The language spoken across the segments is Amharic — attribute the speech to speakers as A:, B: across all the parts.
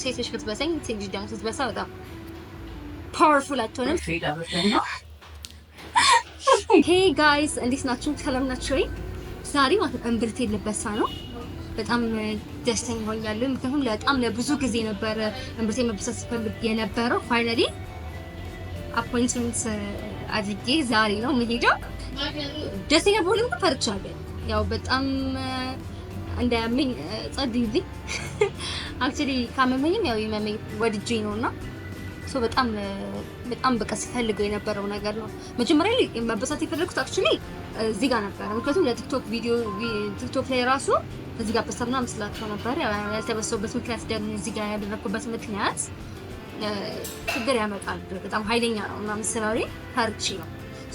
A: ሴቶች ብትበሳኝ ሴት ልጅ ደግሞ ስትበሳ በጣም ፓወርፉል አትሆንም? ሄይ ጋይስ እንዴት ናችሁ? ሰላም ናችሁ ወይ? ዛሬ ማለት እምብርቴ ልበሳ ነው። በጣም ደስተኛ ሆኛለሁ። ምክንያቱም በጣም ለብዙ ጊዜ ነበር እምብርቴ መበሳት ስፈልግ የነበረው። ፋይናሊ አፖይንትመንት አድርጌ ዛሬ ነው የምሄደው። ደስተኛ ብሆንም ፈርቻለሁ። ያው በጣም እንደምን ጸድይልኝ አክቹሊ ካመመኝም ያው የመመኝ ወድጄ ነውና በጣም በቃ ስፈልገው የነበረው ነገር ነው። መጀመሪያ ላይ መበሳት የፈለኩት አክቹሊ እዚህ ጋር ነበር። ምክንያቱም ለቲክቶክ ቪዲዮ ቲክቶክ ላይ ራሱ እዚህ ጋር በሰብና መስላቸው ነበር። ያልተበሰውበት ምክንያት ደግሞ እዚህ ጋር ያደረኩበት ምክንያት ችግር ያመጣል በጣም ኃይለኛ ነው እና መስራሪ ታርቺ ነው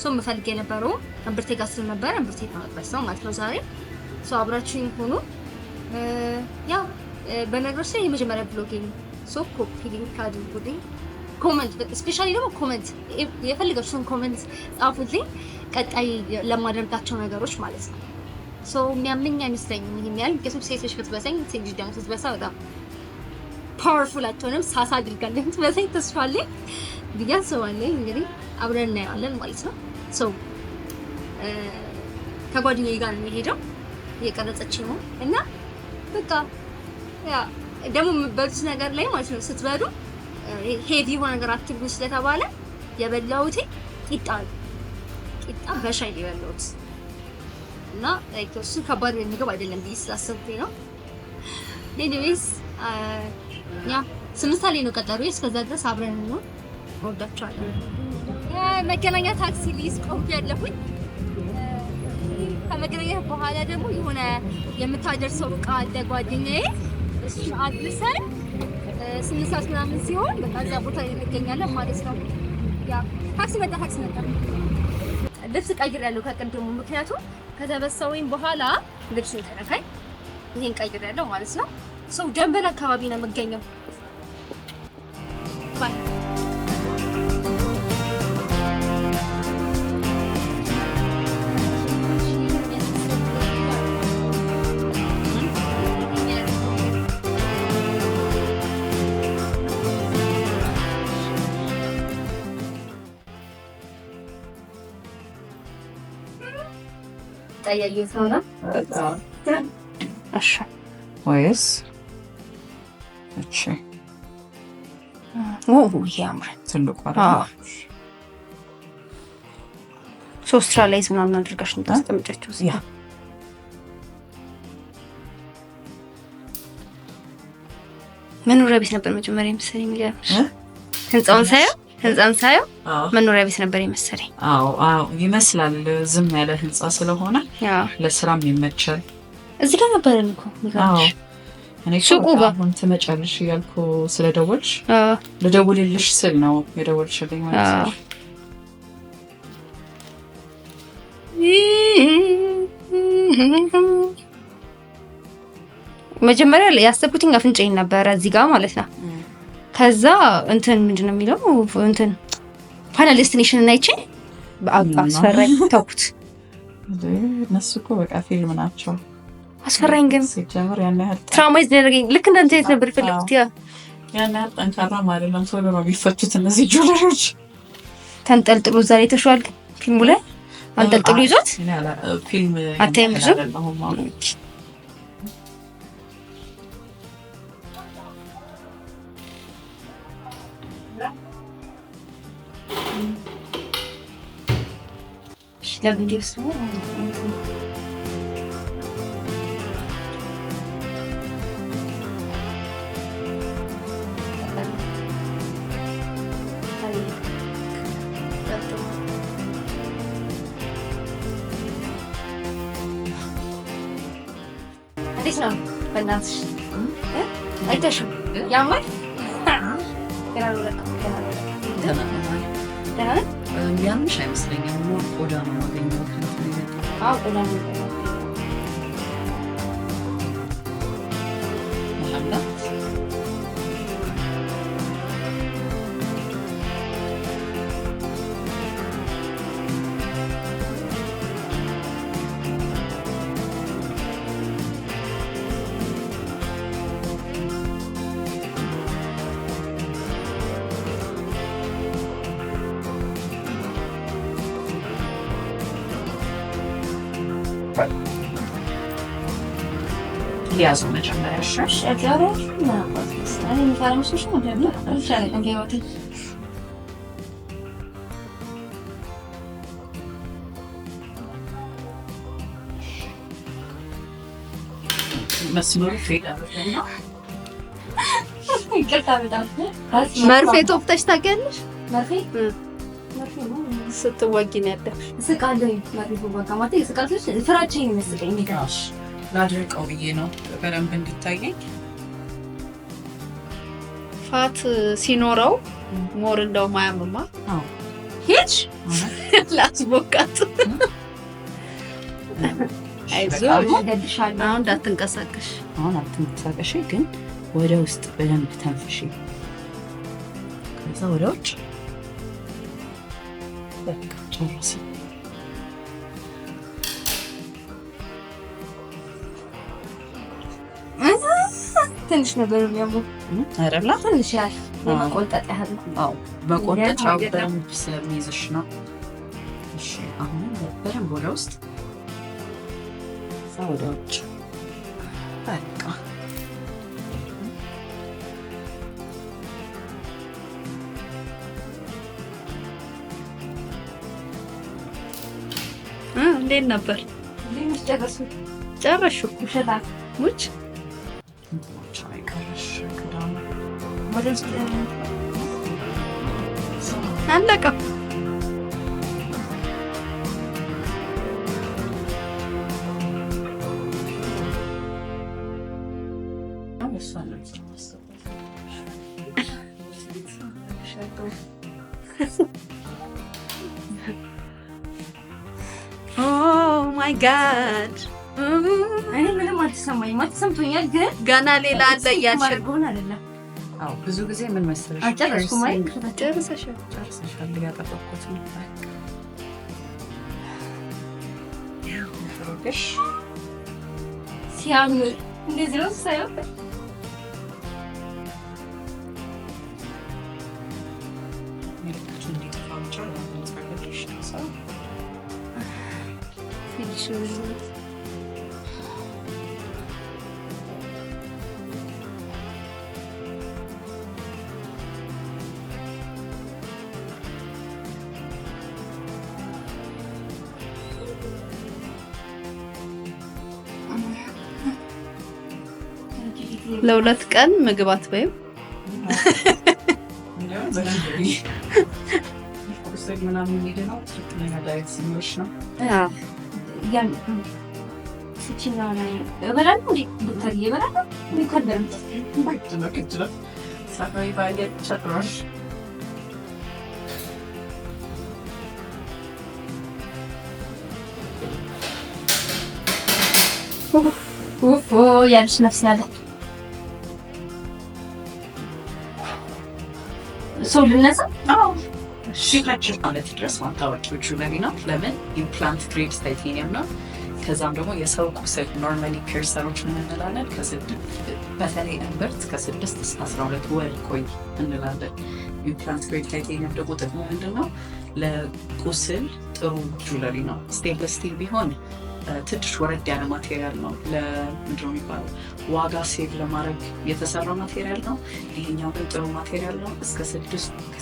A: የምፈልግ የነበረው እምብርቴ ጋር ስለነበረ እምብርቴ ተመበሰው ማለት ነው ዛሬ አብራችሁኝ ሆኖ ያው በነገሮች ላይ የመጀመሪያ ብሎጊንግ ኮፒ ሊንክ አድርጉልኝ። ኮሜንት ስፔሻሊ ደግሞ ኮሜንት የፈልጋችሁን ኮሜንት ጻፉልኝ፣ ቀጣይ ለማደርጋቸው ነገሮች ማለት ነው። የሚያመኝ አይመስለኝም ይሄን ያህል ከሱ ሴቶች ብትበሳኝ ሴት ልጅ ደግሞ ስትበሳ በጣም ፓወርፉል አትሆንም? ሳሳ አድርጋለሁ ብትበሳኝ ተስፋ አለኝ ብዬ አስባለሁ። እንግዲህ አብረን እናያለን ማለት ነው። ከጓደኛዬ ጋር ነው የምሄደው እየቀረጸች ነው እና በቃ ያ ደግሞ በዚህ ነገር ላይ ማለት ነው ስትበሉ ሄቪ የሆነ ነገር አትብሉ ስለተባለ የበላሁት ቂጣ በሻይ የበላሁት እና እሱ ከባድ ምግብ አይደለም ብዬ ስላሰብኩኝ ነው። ኤኒዌይስ ያ 8 ሰዓት ላይ ነው ቀጠሮዬ። እስከዛ ድረስ አብረን ነው ወዳቻለሁ። መገናኛ ታክሲ ሊስ ቆም ያለሁኝ ከመገናኛ በኋላ ደግሞ የሆነ የምታደርሰው ዕቃ አለ ጓደኛዬ፣ እሱ አድርሰን 8 ሰዓት ምናምን ሲሆን በቃ እዛ ቦታ ላይ እንገኛለን ማለት ነው። ያ ታክሲ መጣ። ልብስ ቀይሬያለሁ ከቅድሙ፣ ምክንያቱም ከተበሳሁኝ በኋላ ልብስ ተነካኝ። ይሄን ቀይሬያለሁ ማለት ነው። ደንበል አካባቢ ነው የምገኘው። ባይ ታያዩ ሰውና እሺ
B: ወይስ እሺ
A: ያምራል።
B: ትልቁ አይደል?
A: ሶስት ላይዝ ምናምን አድርጋሽ ነው ታስቀምጫችሁ።
B: ያ
A: መኖሪያ ቤት ነበር መጀመሪያ መሰለኝ የሚገርምሽ። ህንጻውን ሳየው መኖሪያ ቤት ነበር የመሰለኝ።
B: አዎ ይመስላል። ዝም ያለ ህንጻ ስለሆነ ለስራም ይመቻል።
A: እዚህ ጋር ነበርን እኮ የሚገርምሽ።
B: እኔ ሱቁ ጋር አሁን ትመጫለሽ እያልኩ ስለደወልሽ ልደውልልሽ ስል ነው የደወልሽልኝ ማለት ነው።
A: መጀመሪያ ያሰብኩትኝ አፍንጫዬን ነበረ እዚህ ጋር ማለት ነው። ከዛ ምንድነው የሚለው ፋይናል ዴስቲኔሽን እና ይቼ አስፈራኝ ተውኩት።
B: እነሱ እኮ በቃ ፊልም ናቸው።
A: አስፈራኝ ግን
B: ሲጀምር ያን ያህል
A: ትራውማይዝ ያደረገኝ ልክ እንዳንተ አይነት ነበር የፈለኩት።
B: ያን ያህል ጠንካራም አይደለም። ቶሎ ነው የሚፈቱት እነዚህ ጆለሮች።
A: ተንጠልጥሎ እዛ ላይ ተሽዋል። ፊልሙ ላይ አንጠልጥሎ ይዞት
B: ፊልም
A: አታይም ብዙ ለቪዲዮ ነው። እንዴት ነው በእናትሽ አይተሽው ያማል?
B: ያምሽ አይመስለኝም። ሞር ቆዳ ነው ማገኘው ከእንትን ይመጣ።
A: ቆዳ ነው
B: መሐላ ሊያዘው መጀመሪያ ሻሽ
A: አጃሮሽ ማለት ነው እኔ ፈራምሽ ነው ደግሞ አንቻለ እንዲያወጥ
B: መስመሩ ፌዳ በተና
A: መርፌ ቶፍተሽ ታውቂያለሽ?
C: መርፌ
A: ስትወጊ ነው ያደግሽ?
C: ስቃለኝ መርፌ ወጋ ማለት ስቃልሽ ፍራቻዬን መስቀኝ ይጋሽ
B: ላድርቀው ብዬ ነው በደንብ እንዲታየኝ።
A: ፋት ሲኖረው ሞር እንደው ማያምማ
B: አዎ
A: ሂጅ ላስቦካት አይዞሽ
C: ገድሻለሁ።
A: አሁን እንዳትንቀሳቀሽ
B: አሁን አትንቀሳቀሽ፣ ግን ወደ ውስጥ በደንብ ተንፍሺ። ከዛ ወደ ውጭ በቃ ጨርሲ።
C: ትንሽ ነገር የሚያሙ
B: አይደለ?
C: ትንሽ ያህል የመቆንጠጥ ያህል።
B: አዎ በቆንጠጥ በደንብ ስለሚይዝሽ ነው። እሺ አሁን በደንብ ወደ ውስጥ ወደ ውጭ በቃ
A: እንዴት ነበር? ጨረስሽ እኮ ሙች አለቀ። ኦ ማይ ጋድ
C: እኔ ምንም አልተሰማኝም። አልተሰምቶኛል ግን
A: ገና ሌላ አለ እያልሽ
C: ጎን አይደለም።
B: አዎ ብዙ ጊዜ ምን መሰለሽ
C: አጨረስኩ ማለት
A: ጨርሰሻል።
B: ያጠበቅኩት ነው።
C: ሲያምር እንደዚህ ነው ሳይሆን
A: ለሁለት ቀን ምግብ አትበይም?
B: ምናምን የሚድነው ትክክለኛ ዳይት ሲኖርሽ ነው።
C: ያን ስቺና ላይ እበላለሁ እንዴ ዶክተር እየበላለሁ ይከደም
B: ሳፋይ ባየ ቸጥሮሽ
C: ኡፍ ያልሽ ነፍስ ያለ ሰው ልነሳ
B: ሺላችን ማለት ድረስ ማታወቂዎቹ ለኔና ለምን ኢምፕላንት ግሬድ ታይቴኒየም ነው። ከዛም ደግሞ የሰው ቁስል ኖርማሊ ፒርሰሮች ምን እንላለን? በተለይ እምብርት ከ6 እስከ 12 ወር ቆይ እንላለን። ኢምፕላንት ግሬድ ታይቴኒየም ደግሞ ጥቅሙ ምንድነው? ለቁስል ጥሩ ጁለሪ ነው። ስቴንለስ ስቲል ቢሆን ትንሽ ወረድ ያለ ማቴሪያል ነው። ለምንድነው የሚባለው ዋጋ ሴቭ ለማድረግ የተሰራ ማቴሪያል ነው። ይሄኛው ግን ጥሩ ማቴሪያል ነው። እስከ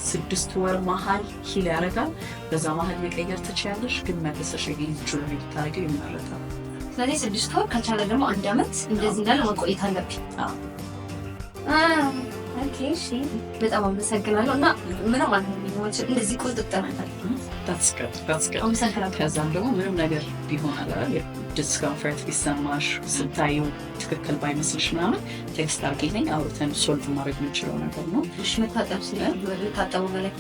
B: 6 ወር መሀል ሂል ያደርጋል። በዛ መሀል መቀየር ትችያለሽ፣ ግን መልሰሽ ጁለሪ ብታደርጊው ይመረጣል።
C: ስለዚህ 6 ወር ከቻለ ደግሞ 1 አመት እንደዚህ እንዳለ መቆየት አለብኝ። ኦኬ እሺ፣ በጣም አመሰግናለሁ። እና ምንም ማለት እንደዚህ ቁጥጥር አለ።
B: that's good ከዛም ደግሞ ምንም ነገር ቢሆን አላለ ዲስኮምፈርት ቢሰማሽ ስታዩ ትክክል ባይመስልሽ ምናምን ቴክስት አድርጊልኝ፣ አውርተን ሶልቭ ማድረግ የምንችለው ነገር ነው።
C: እሺ መታጠብ ታጠቡ በላይ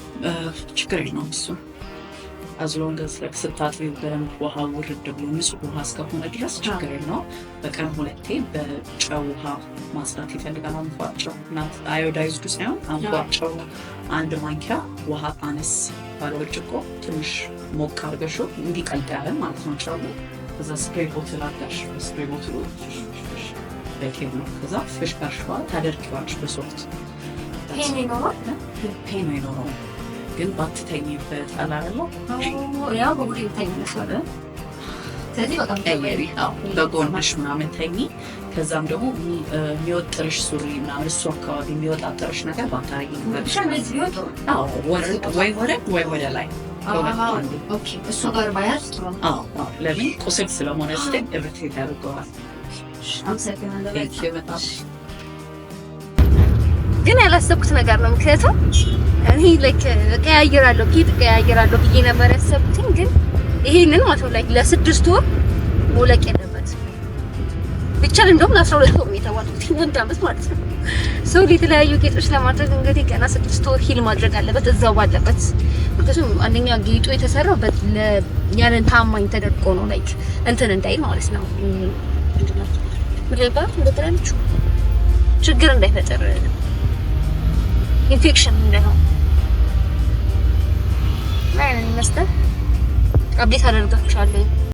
B: ችግር የለውም እሱ as long as like ስታጥቢ በደንብ ውሃ ውርድ ብሎ ንጹህ ውሃ እስከሆነ ድረስ ችግር የለውም። በቀን 2 በጨው ውሃ ማጽዳት ይፈልጋል። አንፏጨው ናት አዮዳይዝዱ ሳይሆን አንፏጨው 1 ማንኪያ ውሃ አነስ ባለ ብርጭቆ ትንሽ ሞቅ አድርገሽው እንዲቀልጥ ያለ ማለት ነው ጨው። ከዛ ስፕሬይ ቦትል አድርገሽ ስፕሬይ ቦትሉ በኬም ነው። ከዛ ፍሽ ካርሽዋ ታደርጊዋለሽ በሶፍት
C: ፔን ይኖራል
B: ፔን አይኖረውም ግን ባትተኝበት አላረለው
C: ያው በቡድን ይተኛል ስለዚህ በቃ
B: በጎንሽ ምናምን ተኝ። ከዛም ደግሞ የሚወጥርሽ ሱሪ ምናምን እሱ አካባቢ የሚወጣጠርሽ ነገር ባታረጊ ወይ ወደ ላይ
C: እሱ ጋር ባያዝ ጥሩ ነው።
B: ለምን ቁስል ስለሆነ ስትል እርቴት ያደርገዋል።
A: ግን ያላሰብኩት ነገር ነው። ምክንያቱም እኔ እቀያየራለሁ ብዬ ነበር ያሰብኩትኝ። ግን ይሄንን ማለት ነው ለ6 ወር መውለቅ የለበትም። ብቻ እንደውም ለ12 ወር የተባልኩት ወንድ አመት ማለት ነው። ሰው የተለያዩ ጌጦች ለማድረግ እንግዲህ ገና 6 ወር ሂል ማድረግ አለበት እዛው ባለበት። ምክንያቱም አንደኛ ጌጡ የተሰራው ያንን ታማኝ ተደርጎ ነው እንትን እንዳይል ማለት ነው። ችግር እንዳይፈጠር ኢንፌክሽን እንደሆነ ማለት ነው። አብዴት አደርጋችኋለሁ።